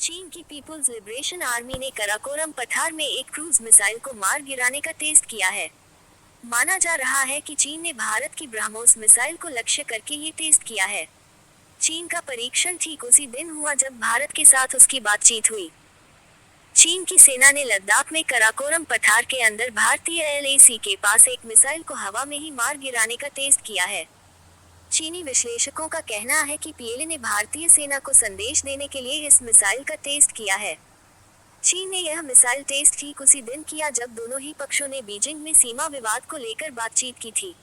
चीन की people's liberation army ने कराकोरम पठार में एक क्रूज मिसाइल को मार गिराने का टेस्ट किया है। माना जा रहा है कि चीन ने भारत की ब्रह्मोस मिसाइल को लक्ष्य करके ये टेस्ट किया है। चीन का परीक्षण ठीक उसी दिन हुआ जब भारत के साथ उसकी बातचीत हुई। चीन की सेना ने लद्दाख में कराकोरम पठार के अंदर भारतीय LAC के पास एक मिसाइल को हवा में ही मार गिराने का टेस्ट किया है। चीनी विश्लेषकों का कहना है कि PLA ने भारतीय सेना को संदेश देने के लिए इस मिसाइल का टेस्ट किया है। चीन ने यह मिसाइल टेस्ट ठीक उसी दिन किया जब दोनों ही पक्षों ने बीजिंग में सीमा विवाद को लेकर बातचीत की थी।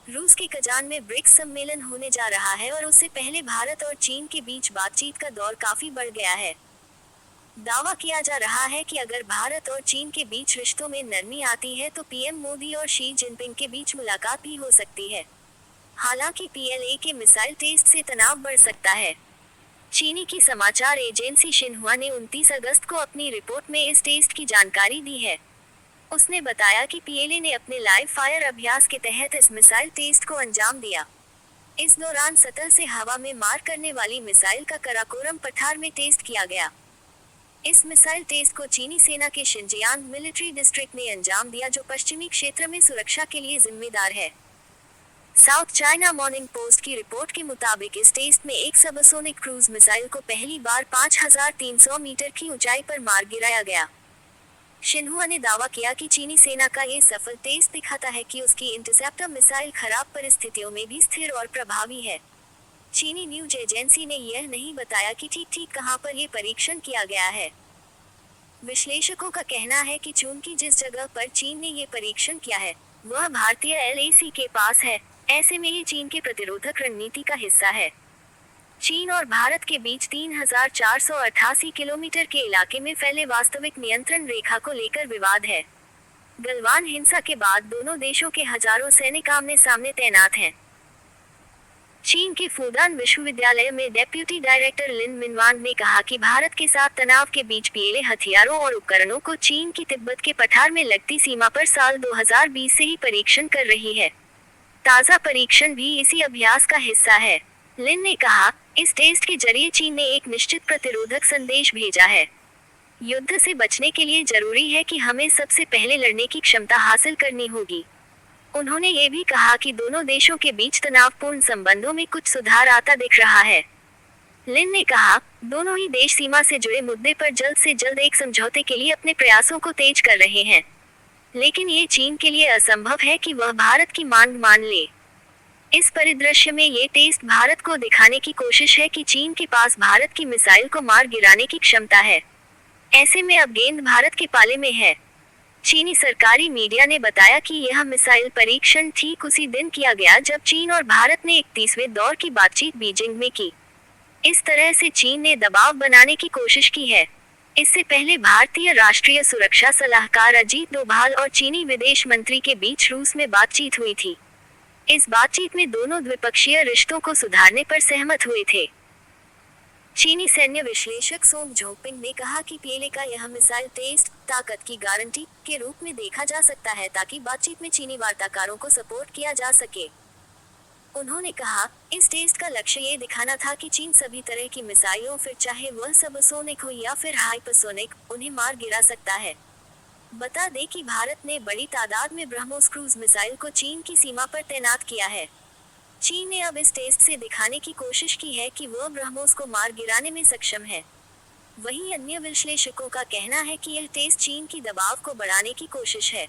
रूस के कजान में ब्रिक्स सम्मेलन होने जा रहा है और उससे पहले भारत और चीन के बीच बातचीत का दौर काफी बढ़ गया है। दावा किया जा रहा है कि अगर भारत और चीन के बीच रिश्तों में नरमी आती है तो PM मोदी और शी जिनपिंग के बीच मुलाकात भी हो सकती है। हालांकि PLA के मिसाइल टेस्ट से तनाव बढ़ सकता है। चीनी की समाचार एजेंसी शिन्हुआ ने 29 अगस्त को अपनी रिपोर्ट में इस टेस्ट की जानकारी दी है। उसने बताया कि PLA ने अपने लाइव फायर अभ्यास के तहत इस मिसाइल टेस्ट को अंजाम दिया। इस दौरान सतह से हवा में मार करने वाली मिसाइल का कराकोरम पठार में टेस्ट किया गया। इस मिसाइल टेस्ट को चीनी सेना के शिनजियांग मिलिट्री डिस्ट्रिक्ट ने अंजाम दिया, जो पश्चिमी क्षेत्र में सुरक्षा के लिए जिम्मेदार है। साउथ चाइना मॉर्निंग पोस्ट की रिपोर्ट के मुताबिक इस टेस्ट में एक सबसोनिक क्रूज मिसाइल को पहली बार 5300 मीटर की ऊंचाई पर मार गिराया गया। शिन्हुआ ने दावा किया कि चीनी सेना का ये सफल टेस्ट दिखाता है कि उसकी इंटरसेप्टर मिसाइल खराब परिस्थितियों में भी स्थिर और प्रभावी है। चीनी न्यूज एजेंसी ने यह नहीं बताया कि ठीक कहां पर यह परीक्षण किया गया है। विश्लेषकों का कहना है कि चूंकि जिस जगह पर चीन ने ये परीक्षण किया है वह भारतीय LAC के पास है, ऐसे में ये चीन के प्रतिरोधक रणनीति का हिस्सा है। चीन और भारत के बीच 3488 किलोमीटर के इलाके में फैले वास्तविक नियंत्रण रेखा को लेकर विवाद है। गलवान हिंसा के बाद दोनों देशों के हजारों सैनिक आमने सामने तैनात हैं। चीन के फूडान विश्वविद्यालय में डेप्यूटी डायरेक्टर लिन मिनवांग ने कहा कि भारत के साथ तनाव के बीच PLA हथियारों और उपकरणों को चीन की तिब्बत के पठार में लगती सीमा पर साल 2020 से ही परीक्षण कर रही है। ताज़ा परीक्षण भी इसी अभ्यास का हिस्सा है। लिन ने कहा, इस टेस्ट के जरिए चीन ने एक निश्चित प्रतिरोधक संदेश भेजा है। युद्ध से बचने के लिए जरूरी है कि हमें सबसे पहले लड़ने की क्षमता हासिल करनी होगी। उन्होंने ये भी कहा कि दोनों देशों के बीच तनावपूर्ण संबंधों में कुछ सुधार आता दिख रहा है। लिन ने कहा, दोनों ही देश सीमा से जुड़े मुद्दे पर जल्द से जल्द एक समझौते के लिए अपने प्रयासों को तेज कर रहे हैं, लेकिन ये चीन के लिए असंभव है कि वह भारत की मांग मान ले। इस परिदृश्य में ये टेस्ट भारत को दिखाने की कोशिश है कि चीन के पास भारत की मिसाइल को मार गिराने की क्षमता है। ऐसे में अब गेंद भारत के पाले में है। चीनी सरकारी मीडिया ने बताया कि यह मिसाइल परीक्षण ठीक उसी दिन किया गया जब चीन और भारत ने 31वें दौर की बातचीत बीजिंग में की। इस तरह से चीन ने दबाव बनाने की कोशिश की है। इससे पहले भारतीय राष्ट्रीय सुरक्षा सलाहकार अजीत डोभाल और चीनी विदेश मंत्री के बीच रूस में बातचीत हुई थी। इस बातचीत में दोनों द्विपक्षीय रिश्तों को सुधारने पर सहमत हुए थे। चीनी सैन्य विश्लेषक सोंग जोंगपिंग ने कहा कि PLA का यह मिसाइल टेस्ट ताकत की गारंटी के रूप में देखा जा सकता है ताकि बातचीत में चीनी वार्ताकारों को सपोर्ट किया जा सके। उन्होंने कहा, इस टेस्ट का लक्ष्य ये दिखाना था कि चीन सभी तरह की मिसाइलों, फिर चाहे वह सबसोनिक हो या फिर हाइपरसोनिक, उन्हें मार गिरा सकता है। बता दें कि भारत ने बड़ी तादाद में ब्रह्मोस क्रूज मिसाइल को चीन की सीमा पर तैनात किया है। चीन ने अब इस टेस्ट से दिखाने की कोशिश की है कि वह ब्रह्मोस को मार गिराने में सक्षम है। वहीं अन्य विश्लेषकों का कहना है कि यह टेस्ट चीन की दबाव को बढ़ाने की कोशिश है।